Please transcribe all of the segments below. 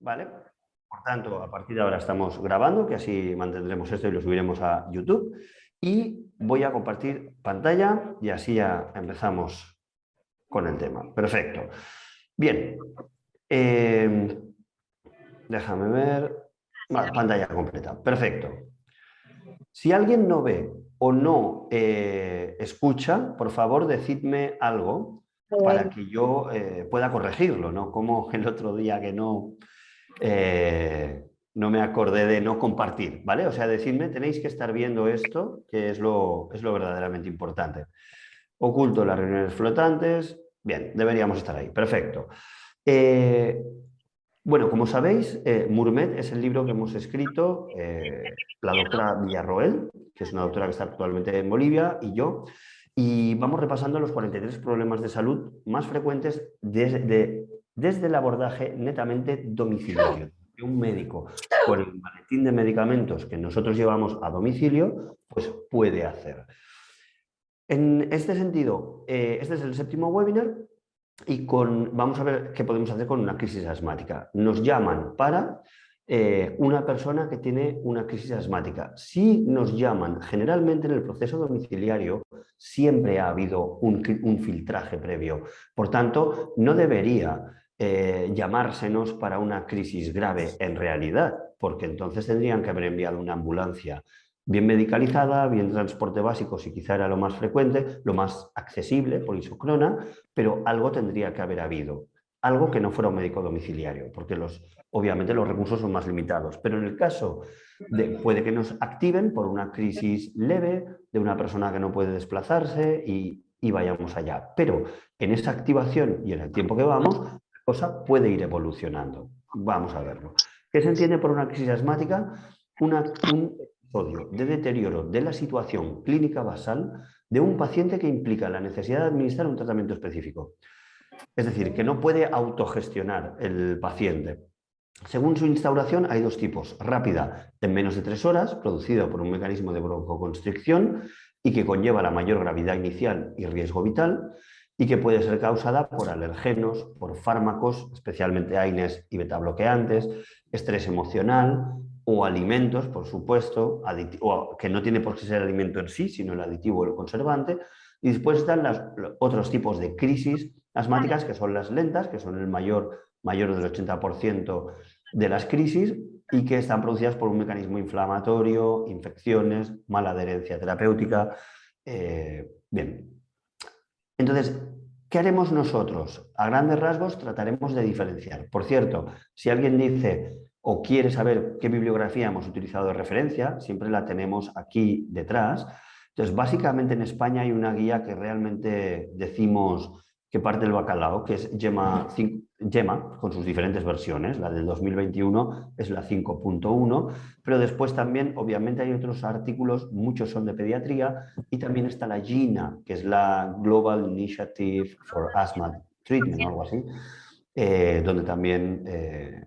¿vale? Por tanto, a partir de ahora estamos grabando, que así mantendremos esto y lo subiremos a YouTube. Y voy a compartir pantalla y así ya empezamos con el tema. Perfecto. Bien. Déjame ver. Vale, pantalla completa. Perfecto. Si alguien no ve o no escucha, por favor, decidme algo para que yo pueda corregirlo, ¿no? Como el otro día que no me acordé de no compartir, ¿vale? O sea, decidme, tenéis que estar viendo esto, que es lo verdaderamente importante. Oculto las reuniones flotantes. Bien, deberíamos estar ahí. Perfecto. Bueno, como sabéis, Murmed es el libro que hemos escrito la doctora Villarroel, que es una doctora que está actualmente en Bolivia, y yo, y vamos repasando los 43 problemas de salud más frecuentes desde el abordaje netamente domiciliario. Que un médico con el maletín de medicamentos que nosotros llevamos a domicilio, pues puede hacer. En este sentido, este es el 7º webinar. Y vamos a ver qué podemos hacer con una crisis asmática. Nos llaman para una persona que tiene una crisis asmática. Si nos llaman, generalmente en el proceso domiciliario siempre ha habido un filtraje previo. Por tanto, no debería llamársenos para una crisis grave en realidad, porque entonces tendrían que haber enviado una ambulancia bien medicalizada, bien transporte básico, si quizá era lo más frecuente, lo más accesible por isocrona, pero algo tendría que haber habido. Algo que no fuera un médico domiciliario, porque obviamente los recursos son más limitados. Pero en el caso puede que nos activen por una crisis leve de una persona que no puede desplazarse y vayamos allá. Pero en esa activación y en el tiempo que vamos, la cosa puede ir evolucionando. Vamos a verlo. ¿Qué se entiende por una crisis asmática? Un episodio de deterioro de la situación clínica basal de un paciente que implica la necesidad de administrar un tratamiento específico. Es decir, que no puede autogestionar el paciente. Según su instauración hay dos tipos: rápida, en menos de 3 horas, producida por un mecanismo de broncoconstricción y que conlleva la mayor gravedad inicial y riesgo vital, y que puede ser causada por alergenos, por fármacos, especialmente AINES y betabloqueantes, estrés emocional o alimentos, por supuesto, que no tiene por qué ser el alimento en sí, sino el aditivo o el conservante. Y después están otros tipos de crisis asmáticas, que son las lentas, que son el mayor del 80% de las crisis, y que están producidas por un mecanismo inflamatorio, infecciones, mala adherencia terapéutica. Bien. Entonces, ¿qué haremos nosotros? A grandes rasgos trataremos de diferenciar. Por cierto, si alguien dice o quiere saber qué bibliografía hemos utilizado de referencia, siempre la tenemos aquí detrás. Entonces, básicamente en España hay una guía que realmente decimos que parte del bacalao, que es GEMA, con sus diferentes versiones. La del 2021 es la 5.1, pero después también, obviamente, hay otros artículos, muchos son de pediatría, y también está la GINA, que es la Global Initiative for Asthma Treatment o algo así, donde también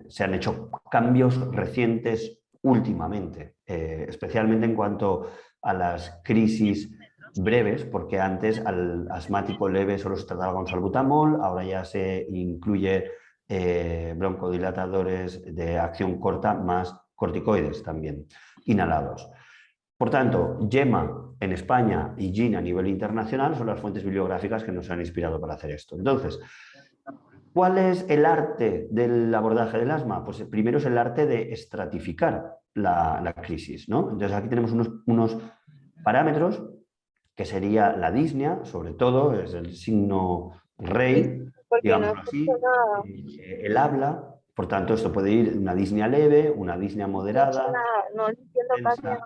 se han hecho cambios recientes últimamente, especialmente en cuanto a las crisis breves, porque antes al asmático leve solo se trataba con salbutamol, ahora ya se incluye broncodilatadores de acción corta más corticoides también, inhalados. Por tanto, GEMA en España y GINA a nivel internacional son las fuentes bibliográficas que nos han inspirado para hacer esto. Entonces, ¿cuál es el arte del abordaje del asma? Pues primero es el arte de estratificar la crisis, ¿no? Entonces aquí tenemos unos parámetros que sería la disnea, sobre todo, es el signo rey, digámoslo así, el habla. Por tanto, esto puede ir una disnea leve, una disnea moderada, No entiendo casi. una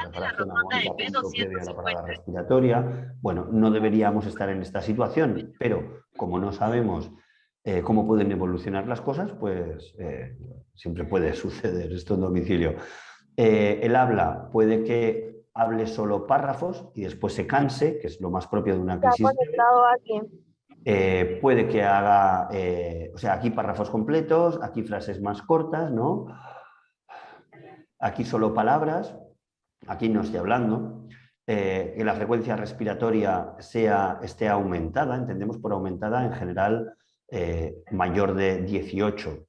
reparación armónica punto previa a la parada respiratoria. Bueno, no deberíamos estar en esta situación, pero como no sabemos cómo pueden evolucionar las cosas, pues siempre puede suceder esto en domicilio. El habla puede que hable solo párrafos y después se canse, que es lo más propio de una Está crisis. conectado aquí. Puede que haga, o sea, aquí párrafos completos, aquí frases más cortas, ¿no? Aquí solo palabras, aquí no estoy hablando. Que la frecuencia respiratoria esté aumentada, entendemos por aumentada en general mayor de 18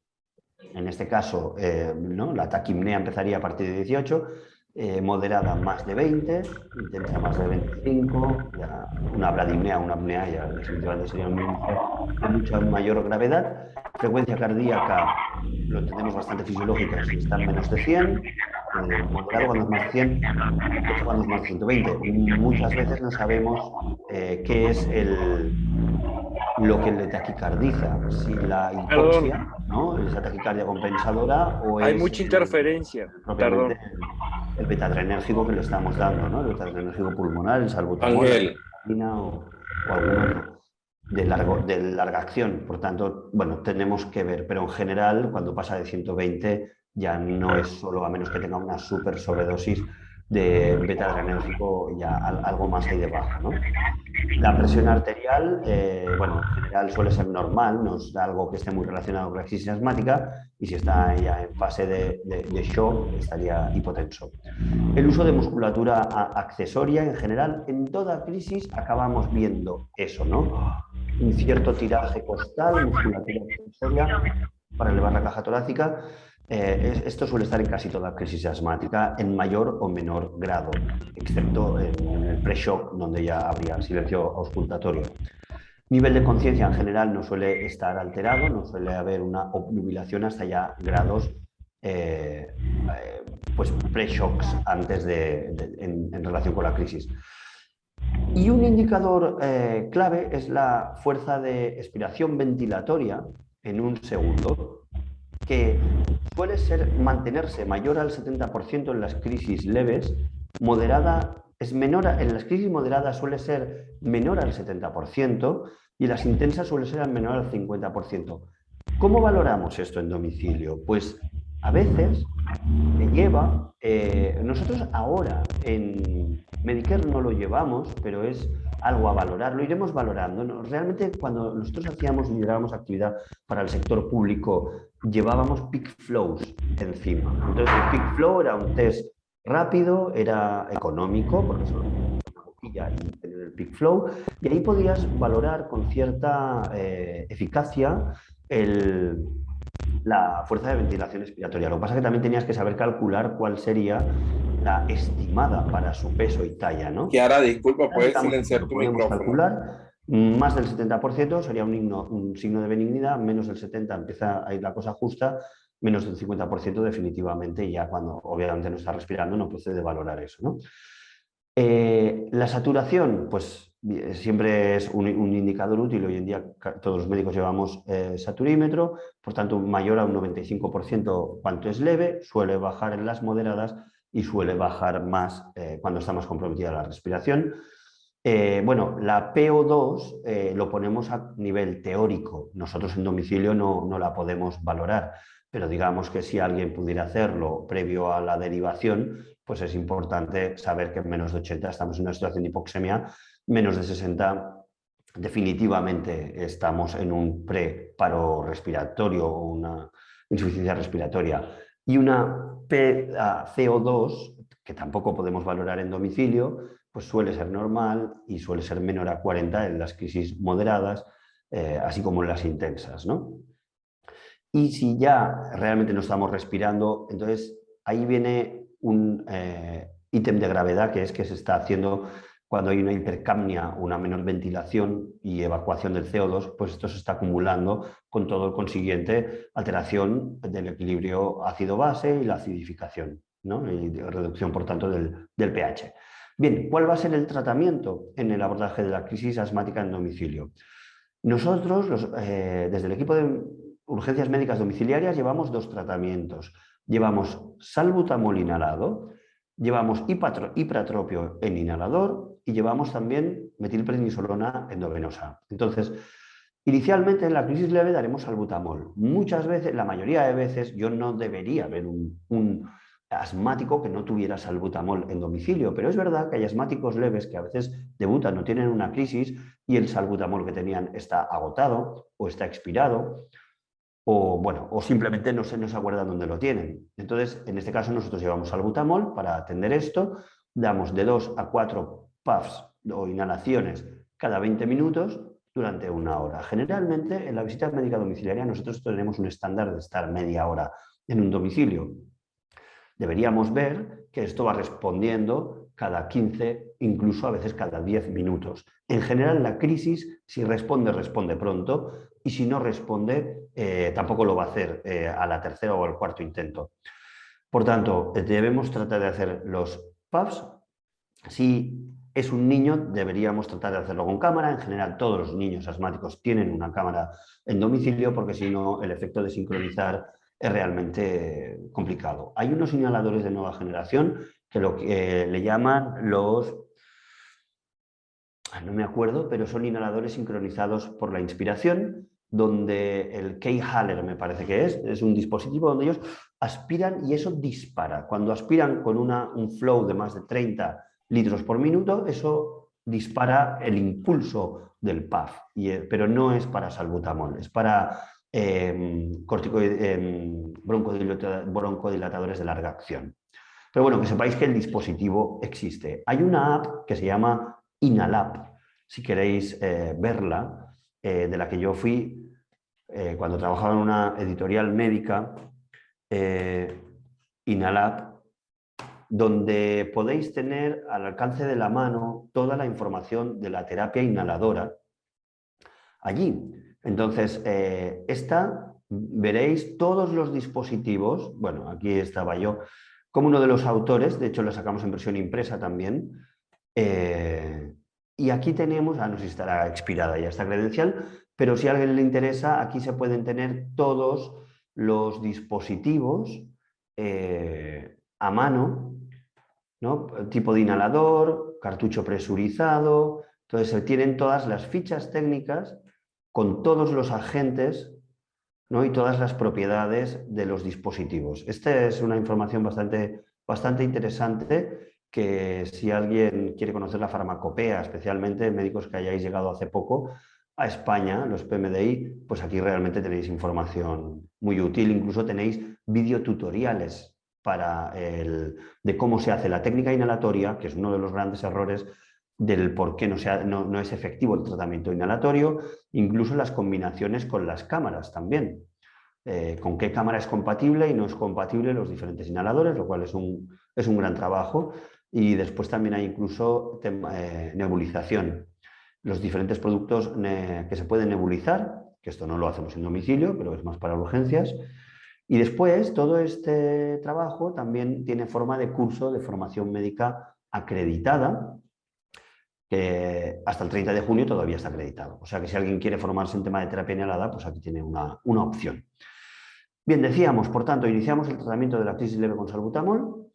en este caso, ¿no? La taquipnea empezaría a partir de 18, moderada más de 20, intensa más de 25, ya una bradipnea, una apnea ya definitivamente sería un índice de mucha mayor gravedad. Frecuencia cardíaca, lo entendemos bastante fisiológica, si está en menos de 100, moderado cuando es más de 100, intenso cuando es más de 120. Muchas veces no sabemos qué es lo que le taquicardiza, si la Perdón, hipoxia, ¿no? Esa taquicardia compensadora o hay es mucha interferencia. propiamente Perdón. el beta-adrenérgico que le estamos dando, ¿no? El beta-adrenérgico pulmonar, el salbutamol, la Ángel, adrenalina o algún otro de larga acción. Por tanto, bueno, tenemos que ver, pero en general, cuando pasa de 120 ya no es solo, a menos que tenga una super sobredosis de beta-adrenérgico, ya algo más ahí debajo, ¿no? La presión arterial, bueno, en general suele ser normal, no es algo que esté muy relacionado con la crisis asmática, y si está ya en fase de shock estaría hipotenso. El uso de musculatura accesoria en general, en toda crisis acabamos viendo eso, ¿no? Un cierto tiraje costal, musculatura accesoria para elevar la caja torácica. Esto suele estar en casi toda crisis asmática en mayor o menor grado, excepto en el pre-shock, donde ya habría silencio auscultatorio. Nivel de conciencia en general no suele estar alterado, no suele haber una obnubilación hasta ya grados pues pre-shocks antes en relación con la crisis. Y un indicador clave es la fuerza de expiración ventilatoria en un segundo, que suele mantenerse mayor al 70% en las crisis leves, moderada es menor, en las crisis moderadas suele ser menor al 70% y en las intensas suele ser menor al 50%. ¿Cómo valoramos esto en domicilio? Pues a veces te lleva, nosotros ahora en Medicare no lo llevamos, pero es algo a valorar, lo iremos valorando, ¿no? Realmente cuando nosotros hacíamos y liderábamos actividad para el sector público, llevábamos peak flows encima. Entonces el peak flow era un test rápido, era económico, porque solo una boquilla y tener el peak flow, y ahí podías valorar con cierta eficacia la fuerza de ventilación expiratoria. Lo que pasa es que también tenías que saber calcular cuál sería la estimada para su peso y talla, ¿no? Kiara, disculpa, puedes Digamos, silenciar tu podemos micrófono. calcular más del 70% sería un signo de benignidad, menos del 70% empieza a ir la cosa justa, menos del 50% definitivamente, ya cuando obviamente no está respirando no procede valorar eso, ¿no? La saturación, pues siempre es un indicador útil. Hoy en día todos los médicos llevamos saturímetro, por tanto mayor a un 95% cuanto es leve, suele bajar en las moderadas y suele bajar más cuando está más comprometida la respiración. Bueno, la PO2 lo ponemos a nivel teórico. Nosotros en domicilio no la podemos valorar, pero digamos que si alguien pudiera hacerlo previo a la derivación, pues es importante saber que en menos de 80 estamos en una situación de hipoxemia, menos de 60 definitivamente estamos en un preparo respiratorio o una insuficiencia respiratoria. Y una CO2, que tampoco podemos valorar en domicilio, pues suele ser normal y suele ser menor a 40 en las crisis moderadas, así como en las intensas, ¿no? Y si ya realmente no estamos respirando, entonces ahí viene un ítem de gravedad que es que se está haciendo cuando hay una hipercapnia, una menor ventilación y evacuación del CO2, pues esto se está acumulando con todo el consiguiente alteración del equilibrio ácido-base y la acidificación, ¿no? Y reducción, por tanto, del pH. Bien, ¿cuál va a ser el tratamiento en el abordaje de la crisis asmática en domicilio? Nosotros, desde el equipo de urgencias médicas domiciliarias, llevamos dos tratamientos. Llevamos salbutamol inhalado, llevamos ipratropio en inhalador y llevamos también metilprednisolona endovenosa. Entonces, inicialmente en la crisis leve daremos salbutamol. Muchas veces, la mayoría de veces, yo no debería ver un asmático que no tuviera salbutamol en domicilio, pero es verdad que hay asmáticos leves que a veces debutan, no tienen una crisis y el salbutamol que tenían está agotado o está expirado o, bueno, o simplemente no se acuerdan dónde lo tienen. Entonces, en este caso nosotros llevamos salbutamol para atender esto, damos de 2 a 4 puffs o inhalaciones cada 20 minutos durante 1 hora. Generalmente, en la visita médica domiciliaria nosotros tenemos un estándar de estar media hora en un domicilio. Deberíamos ver que esto va respondiendo cada 15, incluso a veces cada 10 minutos. En general, la crisis, si responde, responde pronto, y si no responde, tampoco lo va a hacer a la tercera o al cuarto intento. Por tanto, debemos tratar de hacer los PAFs. Si es un niño, deberíamos tratar de hacerlo con cámara. En general, todos los niños asmáticos tienen una cámara en domicilio, porque si no, el efecto de sincronizar es realmente complicado. Hay unos inhaladores de nueva generación que lo que le llaman los... no me acuerdo, pero son inhaladores sincronizados por la inspiración, donde el K-Haler, me parece que es un dispositivo donde ellos aspiran y eso dispara. Cuando aspiran con un flow de más de 30 litros por minuto, eso dispara el impulso del PAF, pero no es para salbutamol, es para broncodilatadores de larga acción. Pero bueno, que sepáis que el dispositivo existe. Hay una app que se llama Inalab, si queréis verla, de la que yo fui cuando trabajaba en una editorial médica, Inalab, donde podéis tener al alcance de la mano toda la información de la terapia inhaladora allí. Entonces, veréis todos los dispositivos. Bueno, aquí estaba yo como uno de los autores, de hecho la sacamos en versión impresa también. Y aquí tenemos, no sé si estará expirada ya esta credencial, pero si a alguien le interesa, aquí se pueden tener todos los dispositivos a mano, ¿no? Tipo de inhalador, cartucho presurizado. Entonces se tienen todas las fichas técnicas con todos los agentes, ¿no? Y todas las propiedades de los dispositivos. Esta es una información bastante interesante, que si alguien quiere conocer la farmacopea, especialmente médicos que hayáis llegado hace poco a España, los PMDI, pues aquí realmente tenéis información muy útil. Incluso tenéis videotutoriales de cómo se hace la técnica inhalatoria, que es uno de los grandes errores del por qué no es efectivo el tratamiento inhalatorio, incluso las combinaciones con las cámaras también. Con qué cámara es compatible y no es compatible los diferentes inhaladores, lo cual es un gran trabajo. Y después también hay incluso nebulización. Los diferentes productos que se pueden nebulizar, que esto no lo hacemos en domicilio, pero es más para urgencias. Y después todo este trabajo también tiene forma de curso de formación médica acreditada, que hasta el 30 de junio todavía está acreditado. O sea que si alguien quiere formarse en tema de terapia inhalada, pues aquí tiene una opción. Bien, decíamos, por tanto, iniciamos el tratamiento de la crisis leve con salbutamol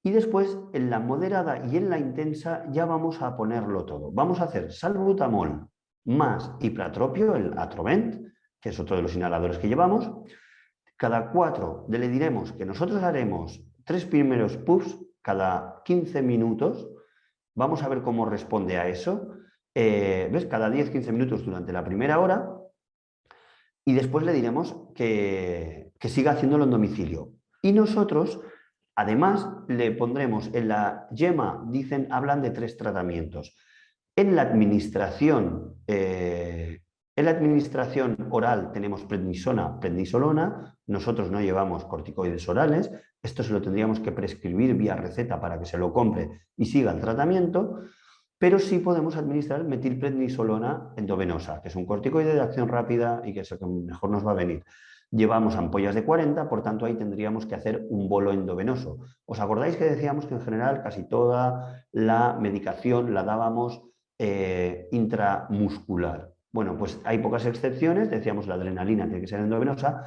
y después en la moderada y en la intensa ya vamos a ponerlo todo. Vamos a hacer salbutamol más ipratropio, el Atrovent, que es otro de los inhaladores que llevamos. Cada 4 le diremos que nosotros haremos 3 primeros puffs cada 15 minutos. Vamos a ver cómo responde a eso. ¿Ves? Cada 10-15 minutos durante la primera hora. Y después le diremos que siga haciéndolo en domicilio. Y nosotros, además, le pondremos en la yema, hablan de 3 tratamientos. En la administración oral tenemos prednisona, prednisolona. Nosotros no llevamos corticoides orales. Esto se lo tendríamos que prescribir vía receta para que se lo compre y siga el tratamiento. Pero sí podemos administrar metilprednisolona endovenosa, que es un corticoide de acción rápida y que es el que mejor nos va a venir. Llevamos ampollas de 40, por tanto ahí tendríamos que hacer un bolo endovenoso. ¿Os acordáis que decíamos que en general casi toda la medicación la dábamos intramuscular? Bueno, pues hay pocas excepciones, decíamos la adrenalina tiene que ser endovenosa.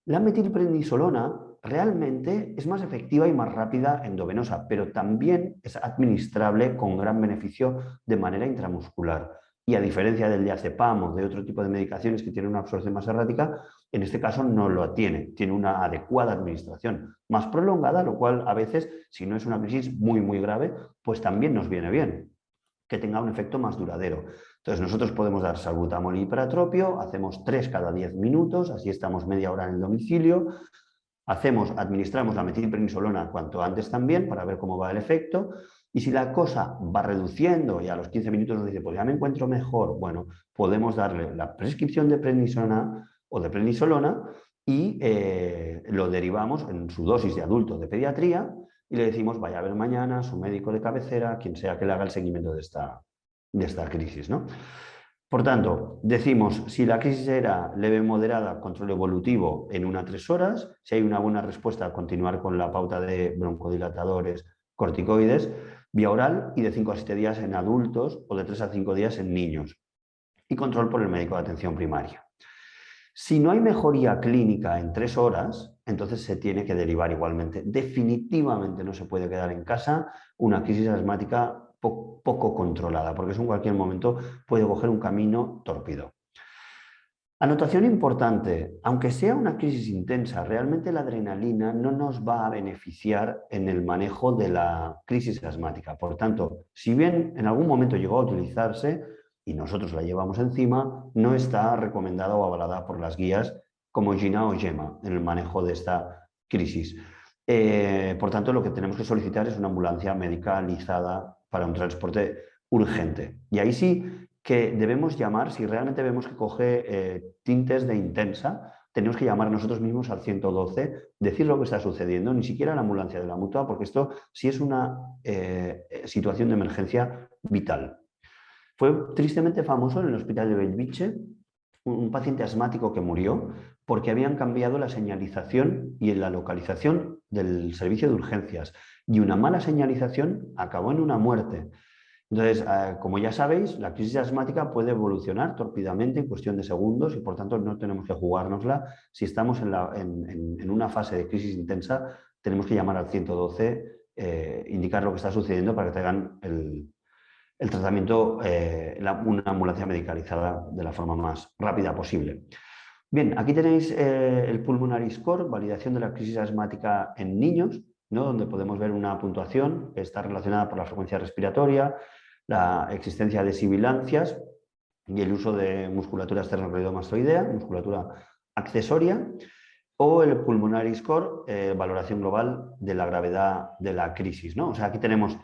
La metilprednisolona realmente es más efectiva y más rápida endovenosa, pero también es administrable con gran beneficio de manera intramuscular. Y a diferencia del diazepam o de otro tipo de medicaciones que tienen una absorción más errática, en este caso no lo tiene una adecuada administración más prolongada, lo cual a veces, si no es una crisis muy grave, pues también nos viene bien que tenga un efecto más duradero. Entonces nosotros podemos dar salbutamol y ipratropio, hacemos 3 cada 10 minutos, así estamos media hora en el domicilio. Administramos la metilprednisolona cuanto antes también para ver cómo va el efecto. Y si la cosa va reduciendo y a los 15 minutos nos dice, pues ya me encuentro mejor, bueno, podemos darle la prescripción de prednisona o de prednisolona y lo derivamos en su dosis de adulto de pediatría y le decimos, vaya a ver mañana a su médico de cabecera, quien sea que le haga el seguimiento de esta crisis, ¿no? Por tanto, decimos, si la crisis era leve moderada, control evolutivo en 1 a 3 horas, si hay una buena respuesta, continuar con la pauta de broncodilatadores, corticoides, vía oral y de 5 a 7 días en adultos o de 3 a 5 días en niños. Y control por el médico de atención primaria. Si no hay mejoría clínica en 3 horas, entonces se tiene que derivar igualmente. Definitivamente no se puede quedar en casa una crisis asmática poco controlada, porque eso en cualquier momento puede coger un camino tórpido. Anotación importante, aunque sea una crisis intensa, realmente la adrenalina no nos va a beneficiar en el manejo de la crisis asmática. Por tanto, si bien en algún momento llegó a utilizarse y nosotros la llevamos encima, no está recomendada o avalada por las guías como GINA o GEMA en el manejo de esta crisis. Por tanto, lo que tenemos que solicitar es una ambulancia medicalizada para un transporte urgente. Y ahí sí que debemos llamar, si realmente vemos que coge tintes de intensa, tenemos que llamar nosotros mismos al 112, decir lo que está sucediendo, ni siquiera a la ambulancia de la mutua, porque esto sí es una situación de emergencia vital. Fue tristemente famoso en el hospital de Bellvitge un paciente asmático que murió porque habían cambiado la señalización y la localización del servicio de urgencias y una mala señalización acabó en una muerte. Entonces, como ya sabéis, la crisis asmática puede evolucionar torpidamente en cuestión de segundos y por tanto no tenemos que jugárnosla. Si estamos en una fase de crisis intensa, tenemos que llamar al 112, indicar lo que está sucediendo para que traigan el tratamiento, una ambulancia medicalizada de la forma más rápida posible. Bien, aquí tenéis el Pulmonary Score, validación de la crisis asmática en niños, ¿no? Donde podemos ver una puntuación que está relacionada por la frecuencia respiratoria, la existencia de sibilancias y el uso de musculatura esternocleidomastoidea, musculatura accesoria, o el Pulmonary Score, valoración global de la gravedad de la crisis, ¿no? O sea, aquí tenemos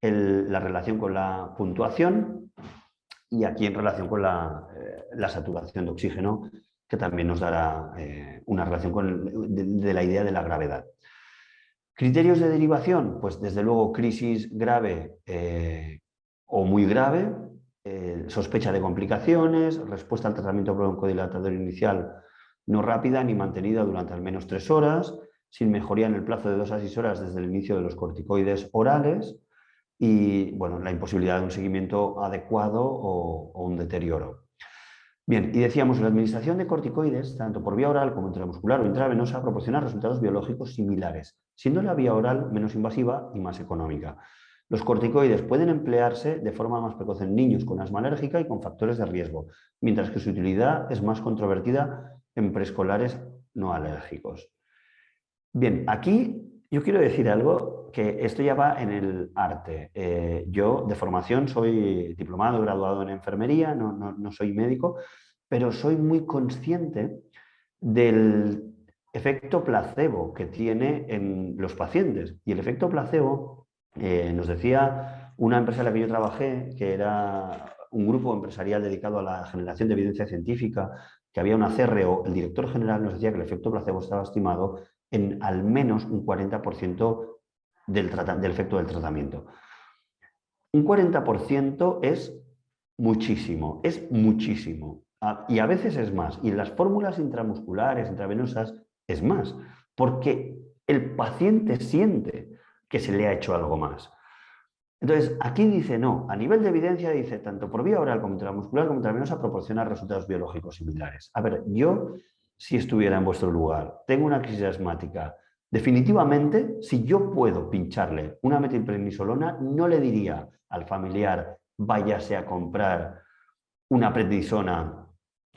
la relación con la puntuación y aquí en relación con la saturación de oxígeno, que también nos dará una relación de la idea de la gravedad. Criterios de derivación, pues desde luego crisis grave o muy grave, sospecha de complicaciones, respuesta al tratamiento broncodilatador inicial no rápida ni mantenida durante al menos 3 horas, sin mejoría en el plazo de 2 a 6 horas desde el inicio de los corticoides orales y bueno, la imposibilidad de un seguimiento adecuado o un deterioro. Bien, y decíamos, la administración de corticoides, tanto por vía oral como intramuscular o intravenosa, proporciona resultados biológicos similares, siendo la vía oral menos invasiva y más económica. Los corticoides pueden emplearse de forma más precoz en niños con asma alérgica y con factores de riesgo, mientras que su utilidad es más controvertida en preescolares no alérgicos. Bien, aquí yo quiero decir algo que esto ya va en el arte. Yo de formación soy diplomado, graduado en enfermería, no soy médico, pero soy muy consciente del efecto placebo que tiene en los pacientes. Y el efecto placebo, nos decía una empresa en la que yo trabajé, que era un grupo empresarial dedicado a la generación de evidencia científica, que había una CRO, el director general nos decía que el efecto placebo estaba estimado en al menos un 40% del efecto del tratamiento. Un 40% es muchísimo, es muchísimo. Y a veces es más. Y en las fórmulas intramusculares, intravenosas, es más. Porque el paciente siente que se le ha hecho algo más. Entonces, aquí dice no. A nivel de evidencia dice tanto por vía oral como intramuscular como intravenosa proporciona resultados biológicos similares. A ver, yo si estuviera en vuestro lugar, tengo una crisis asmática, definitivamente, si yo puedo pincharle una metilprednisolona, no le diría al familiar váyase a comprar una prednisona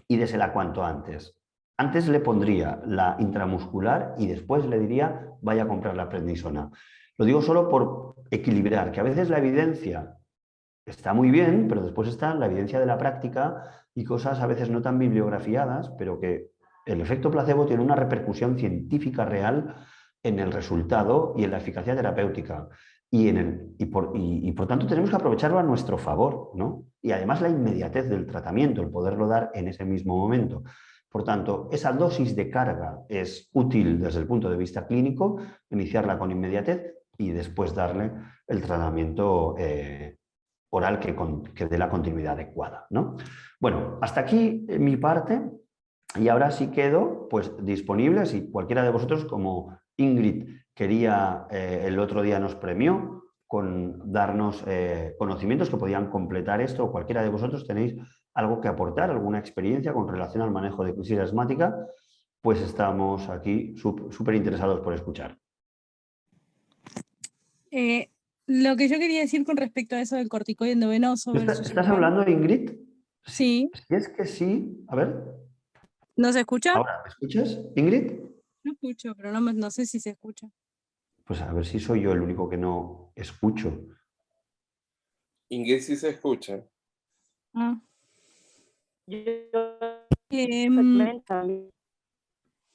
y désela cuanto antes. Antes le pondría la intramuscular y después le diría vaya a comprar la prednisona. Lo digo solo por equilibrar, que a veces la evidencia está muy bien, pero después está la evidencia de la práctica y cosas a veces no tan bibliografiadas, pero que El efecto placebo tiene una repercusión científica real en el resultado y en la eficacia terapéutica. Por tanto tenemos que aprovecharlo a nuestro favor, ¿no? Y además la inmediatez del tratamiento, el poderlo dar en ese mismo momento. Por tanto, esa dosis de carga es útil desde el punto de vista clínico, iniciarla con inmediatez y después darle el tratamiento oral que dé la continuidad adecuada, ¿no? Bueno, hasta aquí mi parte y ahora sí quedo pues, disponible si cualquiera de vosotros, como Ingrid quería, el otro día nos premió con darnos conocimientos que podían completar esto, o cualquiera de vosotros tenéis algo que aportar, alguna experiencia con relación al manejo de crisis asmática, pues estamos aquí súper interesados por escuchar. Lo que yo quería decir con respecto a eso del corticoide endovenoso versus ¿Estás oral. hablando, Ingrid? Sí. Si es que sí, a ver. ¿No se escucha? Ahora, ¿me escuchas, Ingrid? No escucho, pero no sé si se escucha. Pues a ver si soy yo el único que no escucho. Ingrid sí se escucha. Ah.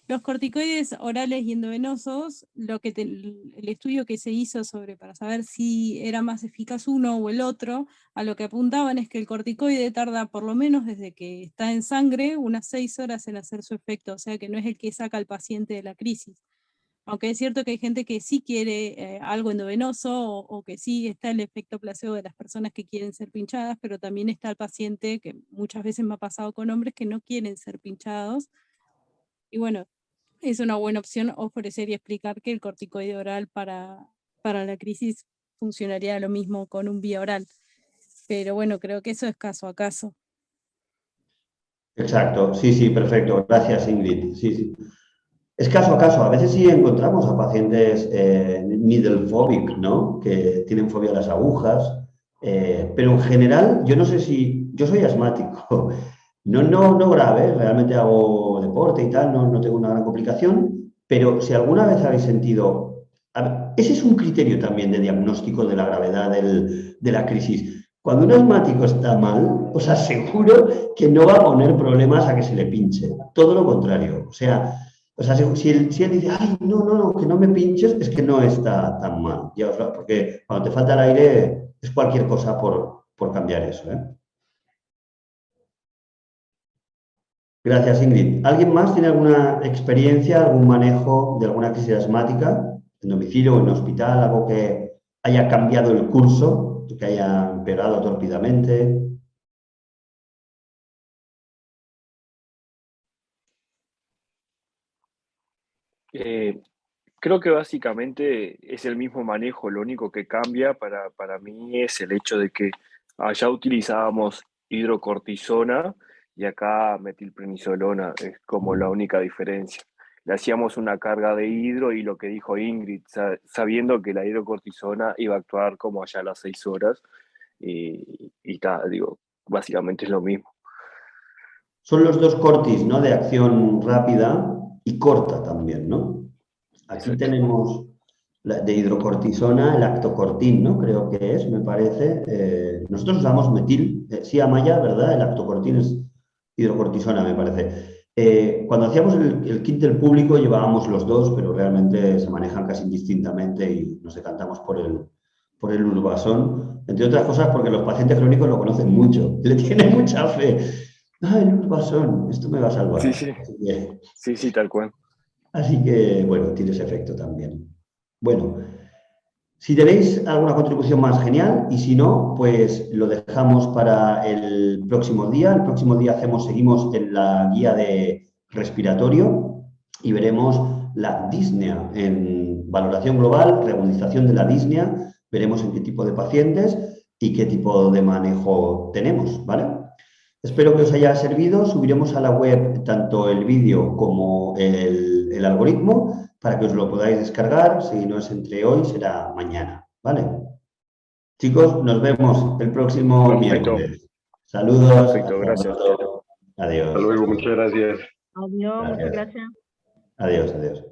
Los corticoides orales y endovenosos, el estudio que se hizo para saber si era más eficaz uno o el otro, a lo que apuntaban es que el corticoide tarda por lo menos desde que está en sangre unas 6 horas en hacer su efecto, o sea que no es el que saca al paciente de la crisis. Aunque es cierto que hay gente que sí quiere algo endovenoso o que sí está el efecto placebo de las personas que quieren ser pinchadas, pero también está el paciente, que muchas veces me ha pasado con hombres que no quieren ser pinchados. Y bueno, es una buena opción ofrecer y explicar que el corticoide oral para la crisis funcionaría lo mismo con un vía oral. Pero bueno, creo que eso es caso a caso. Exacto, sí, perfecto. Gracias, Ingrid. Sí. Es caso a caso. A veces sí encontramos a pacientes needle phobic, ¿no? Que tienen fobia a las agujas. Pero en general, yo no sé si... Yo soy asmático. No grave, realmente hago deporte y tal, no tengo una gran complicación. Pero si alguna vez habéis sentido... ese es un criterio también de diagnóstico de la gravedad de la crisis. Cuando un asmático está mal, os aseguro que no va a poner problemas a que se le pinche. Todo lo contrario. O sea, si él dice, ay, no, que no me pinches, es que no está tan mal. Porque cuando te falta el aire es cualquier cosa por cambiar eso, ¿eh? Gracias, Ingrid. ¿Alguien más tiene alguna experiencia, algún manejo de alguna crisis asmática en domicilio o en hospital, algo que haya cambiado el curso, que haya empeorado tórpidamente? Creo que básicamente es el mismo manejo, lo único que cambia para mí es el hecho de que allá utilizábamos hidrocortisona y acá metilprednisolona, es como la única diferencia. Le hacíamos una carga de hidro y lo que dijo Ingrid, sabiendo que la hidrocortisona iba a actuar como allá a las 6 horas y digo, básicamente es lo mismo. Son los dos cortis, ¿no? De acción rápida y corta también, ¿no? Aquí Exacto. tenemos de hidrocortisona, el actocortin, ¿no? Creo que es, me parece. Nosotros usamos metil, sí, Amaya, ¿verdad? El actocortin es hidrocortisona, me parece. Cuando hacíamos el kit del público llevábamos los dos, pero realmente se manejan casi indistintamente y nos decantamos por el Urbasón, entre otras cosas porque los pacientes crónicos lo conocen mucho, le tienen mucha fe. El Urbasón, esto me va a salvar. Sí, tal cual. Así que, bueno, tiene ese efecto también. Bueno, si tenéis alguna contribución más, genial, y si no, pues lo dejamos para el próximo día. El próximo día seguimos en la guía de respiratorio y veremos la disnea en valoración global, reagudización de la disnea, veremos en qué tipo de pacientes y qué tipo de manejo tenemos, ¿vale? Espero que os haya servido. Subiremos a la web tanto el vídeo como el algoritmo para que os lo podáis descargar. Si no es entre hoy, será mañana. ¿Vale? Chicos, nos vemos el próximo miércoles. Saludos. Perfecto, gracias. Adiós. Hasta luego, muchas gracias. Adiós, muchas gracias. Adiós.